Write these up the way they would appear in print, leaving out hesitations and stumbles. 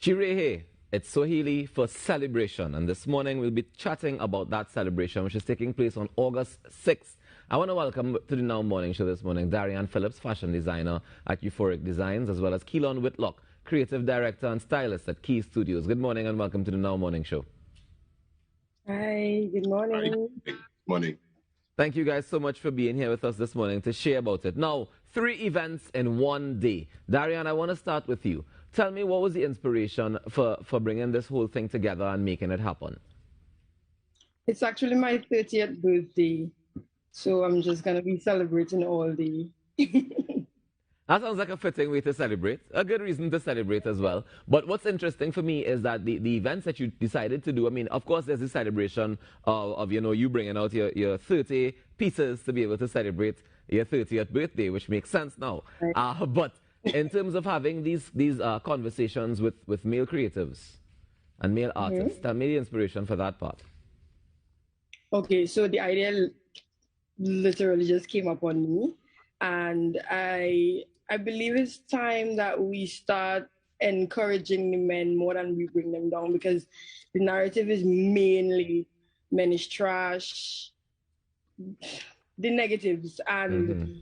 Sherehe, it's Swahili for celebration, and this morning we'll be chatting about that celebration, which is taking place on August 6th. I want to welcome to the Now Morning Show this morning Darian Phillips, fashion designer at Euphoric Designs, as well as Keelan Whitlock, creative director and stylist at Key Studios. Good morning and welcome to the Now Morning Show. Hi, good morning. Hi. Morning. Thank you guys so much for being here with us this morning to share about it. Now, 3 events in one day. Darian, I want to start with you. Tell me, what was the inspiration for bringing this whole thing together and making it happen? It's actually my 30th birthday, so I'm just going to be celebrating all day. That sounds like a fitting way to celebrate, a good reason to celebrate as well. But what's interesting for me is that the events that you decided to do, I mean, of course, there's the celebration of you bringing out your 30 pieces to be able to celebrate your 30th birthday, which makes sense now. Right. But in terms of having these conversations with male creatives and male artists, tell me the inspiration for that part. Okay, so the idea literally just came up on me, and I believe it's time that we start encouraging the men more than we bring them down, because the narrative is mainly men is trash, the negatives, and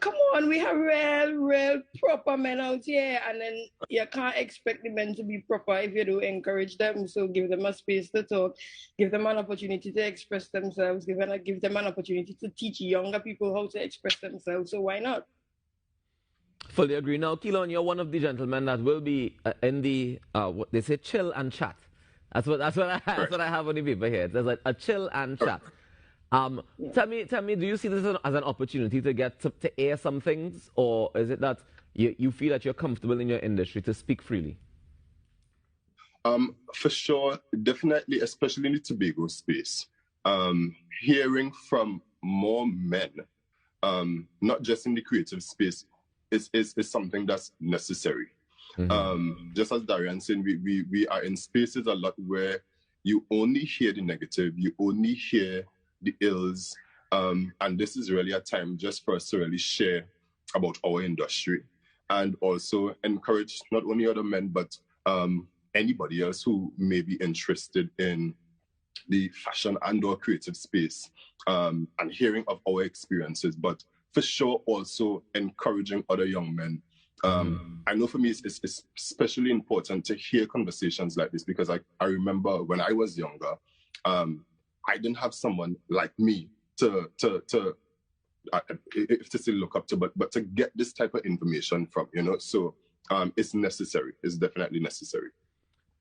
come on, we have real proper men out here, and then you can't expect the men to be proper if you don't encourage them. So give them a space to talk, give them an opportunity to express themselves, give them an opportunity to teach younger people how to express themselves. So why not? Fully agree. Now, Keelan, you're one of the gentlemen that will be in the what they say, chill and chat. That's what I have on the paper here. There's like a chill and chat. Tell me, do you see this as an opportunity to get to air some things, or is it that you feel that you're comfortable in your industry to speak freely? For sure, definitely, especially in the Tobago space. Hearing from more men, not just in the creative space, is something that's necessary. Just as Darian said, we are in spaces a lot where you only hear the negative, you only hear the ills, and this is really a time just for us to really share about our industry and also encourage not only other men but anybody else who may be interested in the fashion and or creative space, and hearing of our experiences, but for sure also encouraging other young men. I know for me it's especially important to hear conversations like this, because I remember when I was younger, I didn't have someone like me to say look up to, but to get this type of information from, so it's necessary. It's definitely necessary.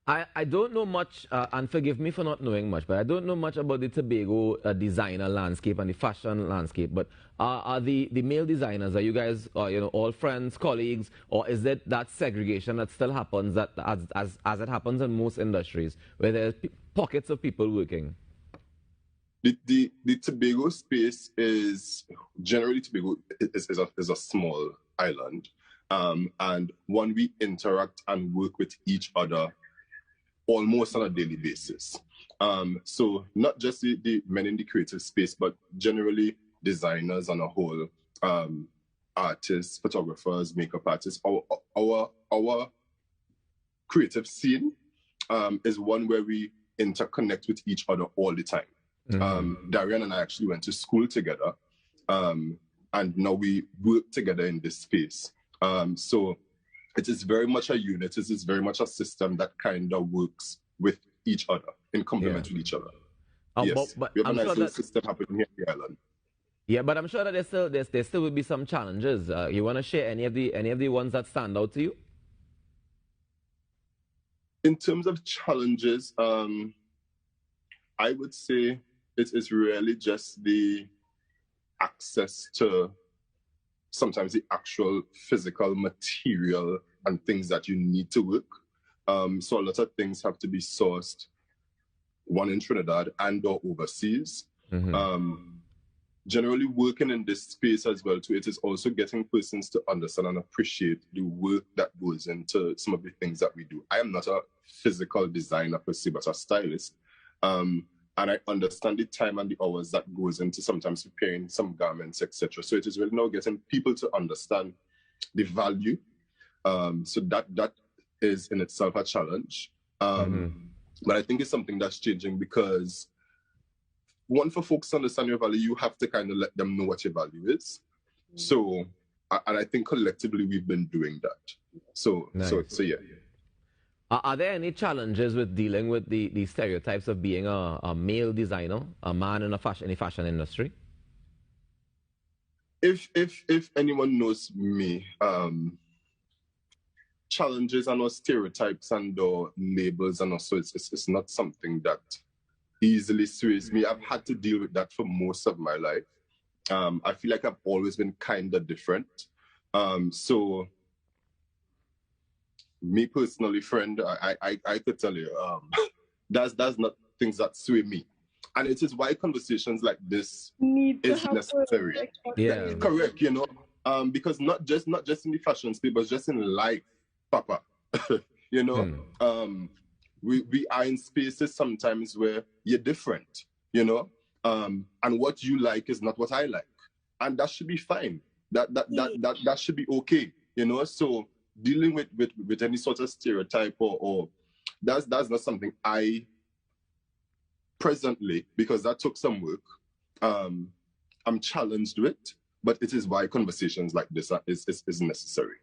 I don't know much, and forgive me for not knowing much, but I don't know much about the Tobago designer landscape and the fashion landscape. But are the male designers, are you guys, all friends, colleagues, or is it that segregation that still happens as it happens in most industries, where there's pockets of people working? The Tobago space is generally Tobago is a small island, and one we interact and work with each other almost on a daily basis. So not just the men in the creative space, but generally designers on a whole, artists, photographers, makeup artists. Our creative scene is one where we interconnect with each other all the time. Darian and I actually went to school together, and now we work together in this space. So it is very much a unit. It is very much a system that kind of works with each other, in complement with each other. Yes, but we have I'm a nice sure little that, system happening here in the island. Yeah, but I'm sure that there still will be some challenges. You want to share any of the ones that stand out to you? In terms of challenges, I would say it is really just the access to sometimes the actual physical material and things that you need to work. So a lot of things have to be sourced, one in Trinidad and or overseas. Generally working in this space as well too, it is also getting persons to understand and appreciate the work that goes into some of the things that we do. I am not a physical designer per se, but a stylist. And I understand the time and the hours that goes into sometimes preparing some garments, etc. So it is really now getting people to understand the value. So that is in itself a challenge. But I think it's something that's changing because, one, for folks to understand your value, you have to kind of let them know what your value is. So, and I think collectively we've been doing that. So, Nice. so yeah. Are there any challenges with dealing with the stereotypes of being a male designer, a man in the fashion industry? If anyone knows me, challenges and or stereotypes and or labels and also it's not something that easily sways me. I've had to deal with that for most of my life. I feel like I've always been kind of different. So me personally, friend, I could tell you, that's not things that sway me. And it is why conversations like this is necessary. Yeah. Correct, you know, because not just in the fashion space, but just in life, Papa. You know, we are in spaces sometimes where you're different, you know, and what you like is not what I like, and that should be fine. That should be okay, you know. So dealing with any sort of stereotype or that's not something I presently, because that took some work, I'm challenged with, but it is why conversations like this is necessary.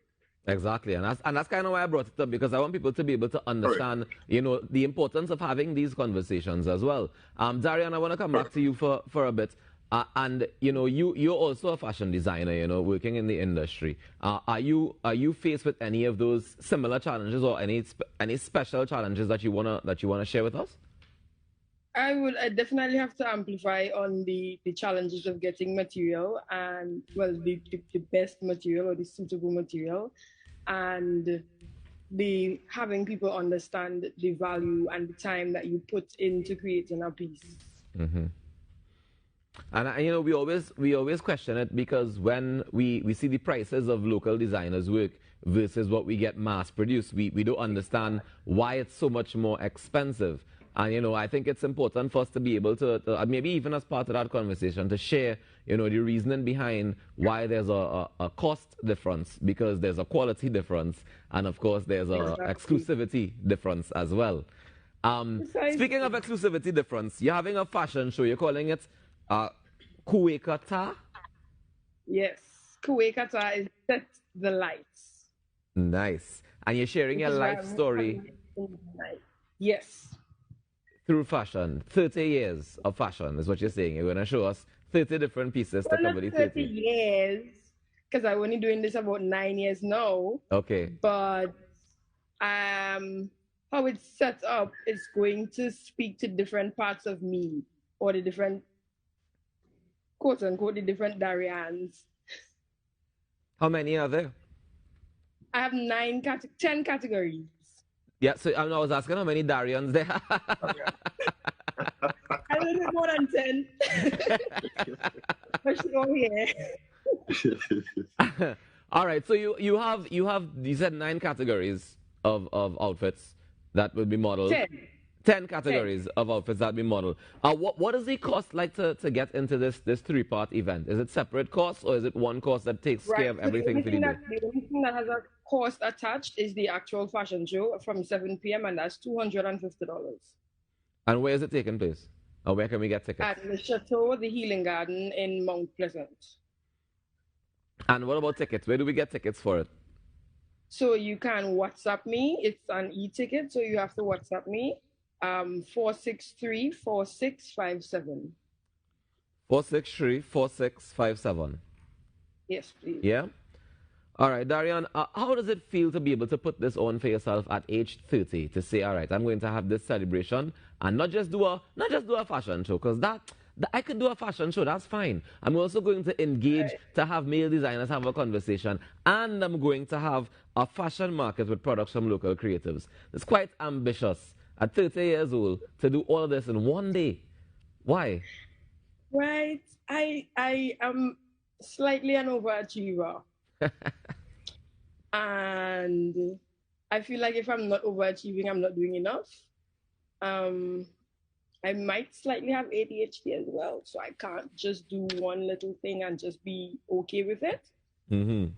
Exactly, and that's kind of why I brought it up, because I want people to be able to understand, you know, the importance of having these conversations as well. Darian, I want to come back to you for a bit, and you know, you're also a fashion designer, you know, working in the industry. Are you faced with any of those similar challenges or any special challenges that you wanna share with us? I definitely have to amplify on the challenges of getting material and, well, the best material or the suitable material, and the having people understand the value and the time that you put into creating a piece. And you know, we always question it, because when we see the prices of local designers' work versus what we get mass produced, we don't understand why it's so much more expensive. And you know, I think it's important for us to be able to maybe even as part of that conversation, to share, you know, the reasoning behind why there's a cost difference, because there's a quality difference, and of course there's a exclusivity difference as well. Speaking of exclusivity difference, you're having a fashion show. You're calling it Kuwekata? Yes, Kuwekata is Set the Lights. Nice. And you're sharing your life story. Yes. Through fashion. 30 years of fashion is what you're saying. You're going to show us 30 different pieces to cover the 30 years, because I'm only doing this about 9 years now. Okay. But how it's set up is going to speak to different parts of me, or the different, quote unquote, the different Darians. How many are there? I have 10 categories. Yeah, so I was asking how many Darians there are. A little bit more than 10. But here. All right, so you said 9 categories of outfits that will be modeled. 10 categories of outfits that will be modeled. What is the cost like to get into this 3-part event? Is it separate costs, or is it one cost that takes care of everything for the day? The only thing that has a cost attached is the actual fashion show from 7 p.m. and that's $250. And where is it taking place? Or where can we get tickets? At the Chateau, the Healing Garden in Mount Pleasant. And what about tickets? Where do we get tickets for it? So you can WhatsApp me. It's an e-ticket, so you have to WhatsApp me. 463-4657. 463-4657. Yes, please. Yeah? All right, Darian, how does it feel to be able to put this on for yourself at age 30, to say, all right, I'm going to have this celebration and not just do a fashion show, because that I could do a fashion show, that's fine. I'm also going to engage to have male designers have a conversation, and I'm going to have a fashion market with products from local creatives. It's quite ambitious at 30 years old to do all of this in one day. Why? Right. I am slightly an overachiever. And I feel like if I'm not overachieving, I'm not doing enough. I might slightly have ADHD as well, so I can't just do one little thing and just be okay with it.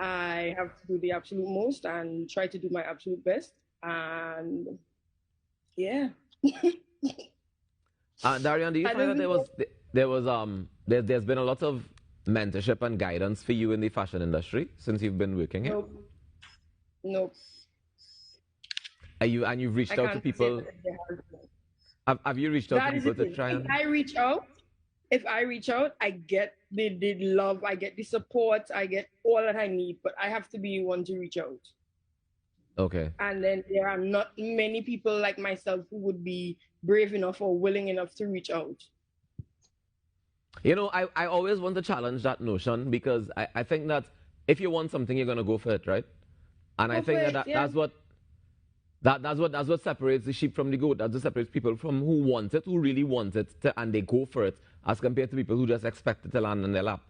I have to do the absolute most and try to do my absolute best. And yeah. Darian, do you I find that don't think there's been a lot of mentorship and guidance for you in the fashion industry since you've been working here? nope, nope. And you've reached I out to can't say people. that there has been. Have you reached out to That is the people to thing. try and? If I reach out, I get the love, I get the support, I get all that I need, but I have to be one to reach out. Okay. And then there are not many people like myself who would be brave enough or willing enough to reach out. You know, I always want to challenge that notion because I think that if you want something, you're gonna go for it, right? And I think that's what separates the sheep from the goat. That's what separates people from who want it, who really want it, and they go for it, as compared to people who just expect it to land in their lap.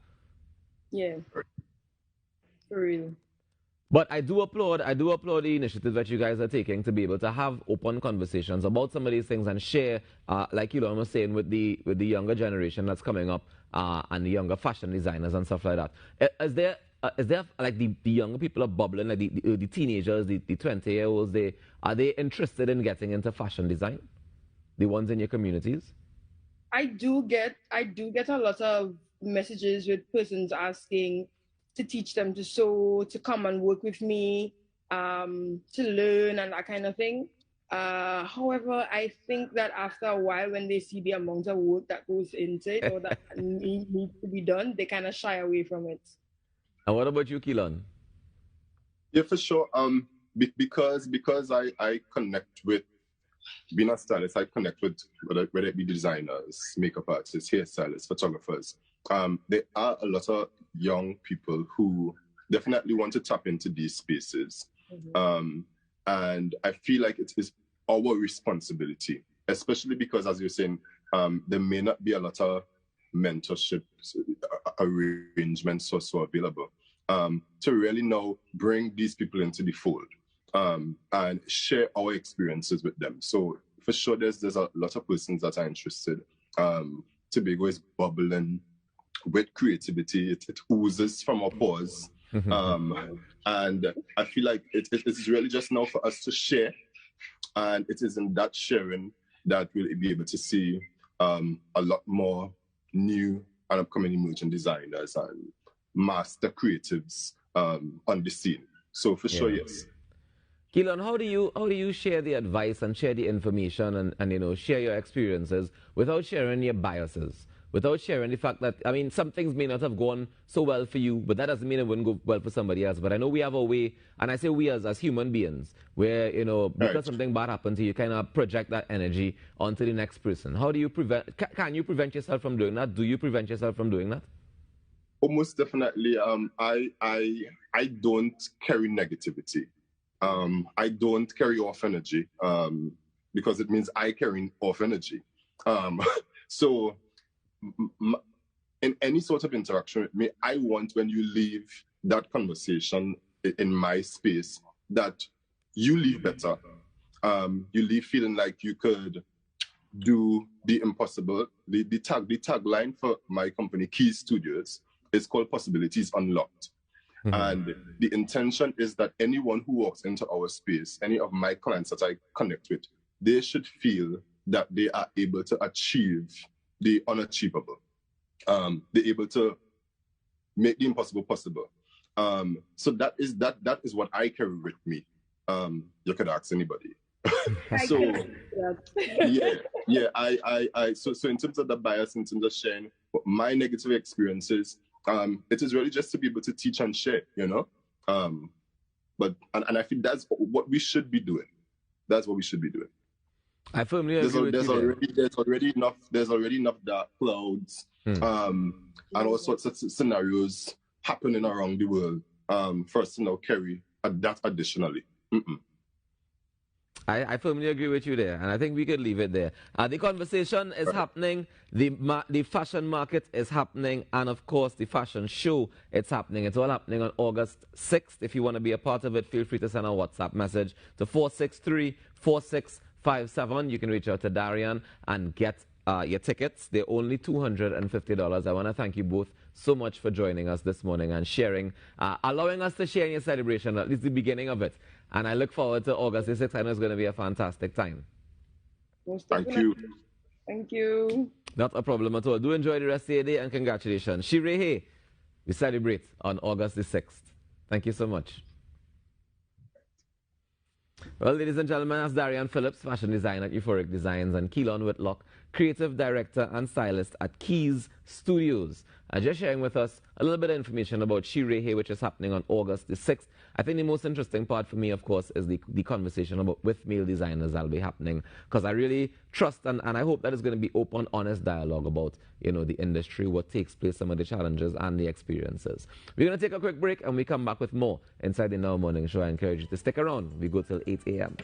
Yeah, for real. But I do applaud the initiative that you guys are taking to be able to have open conversations about some of these things and share, like Elon was saying, with the younger generation that's coming up and the younger fashion designers and stuff like that. Is there like the younger people are bubbling, like the teenagers, the 20-year-olds, are they interested in getting into fashion design? The ones in your communities? I do get a lot of messages with persons asking to teach them to sew, to come and work with me, to learn and that kind of thing. However, I think that after a while, when they see the amount of work that goes into it or that needs to be done, they kind of shy away from it. And what about you, Keelan? Yeah, for sure. Because I connect with being a stylist, I connect with whether it be designers, makeup artists, hairstylists, photographers. There are a lot of young people who definitely want to tap into these spaces. Mm-hmm. And I feel like it is our responsibility, especially because, as you're saying, there may not be a lot of mentorship arrangements also available, to really now bring these people into the fold and share our experiences with them. So for sure, there's a lot of persons that are interested. Tobago is bubbling with creativity. It oozes from our pores. And I feel like it's really just now for us to share. And it is in that sharing that we'll be able to see a lot more new and upcoming emerging designers and master creatives on the scene. So for sure, yes. Keelan, how do you share the advice and share the information and share your experiences without sharing your biases, without sharing the fact that, I mean, some things may not have gone so well for you, but that doesn't mean it wouldn't go well for somebody else. But I know we have a way, and I say we as human beings, where, because something bad happened to you, kind of project that energy onto the next person. How do you can you prevent yourself from doing that? Do you prevent yourself from doing that? Almost definitely. I don't carry negativity. I don't carry off energy because it means I carry off energy. So in any sort of interaction with me, I want when you leave that conversation in my space that you leave better. You leave feeling like you could do the impossible. The tagline for my company, Key Studios, is called Possibilities Unlocked. Mm-hmm. And the intention is that anyone who walks into our space, any of my clients that I connect with, they should feel that they are able to achieve the unachievable. They're able to make the impossible possible. So that is what I carry with me. You could ask anybody. So so in terms of the bias, in terms of sharing my negative experiences, it is really just to be able to teach and share, but I think that's what we should be doing. That's what we should be doing. I firmly agree with you. There's already enough dark clouds, and all sorts of scenarios happening around the world for us to now carry that additionally. I firmly agree with you there, and I think we could leave it there. The conversation is happening, the fashion market is happening, and of course the fashion show, it's happening. It's all happening on August 6th. If you want to be a part of it, feel free to send a WhatsApp message to 463-4657. You can reach out to Darian and get your tickets. They're only $250. I want to thank you both so much for joining us this morning and sharing, allowing us to share in your celebration, at least the beginning of it. And I look forward to August the 6th. I know it's going to be a fantastic time. Thank you. Thank you. Not a problem at all. Do enjoy the rest of your day and congratulations. Sherehe, we celebrate on August the 6th. Thank you so much. Well, ladies and gentlemen, that's Darian Phillips, fashion designer at Euphoric Designs, and Keelan Whitlock, creative director and stylist at Keys Studios. Just sharing with us a little bit of information about Sherehe, which is happening on August the 6th. I think the most interesting part for me, of course, is the conversation about with male designers that'll be happening, because I really trust and I hope that it's going to be open, honest dialogue about, you know, the industry, what takes place, some of the challenges and the experiences. We're going to take a quick break and we come back with more inside the Now Morning Show. I encourage you to stick around. We go till 8 a.m.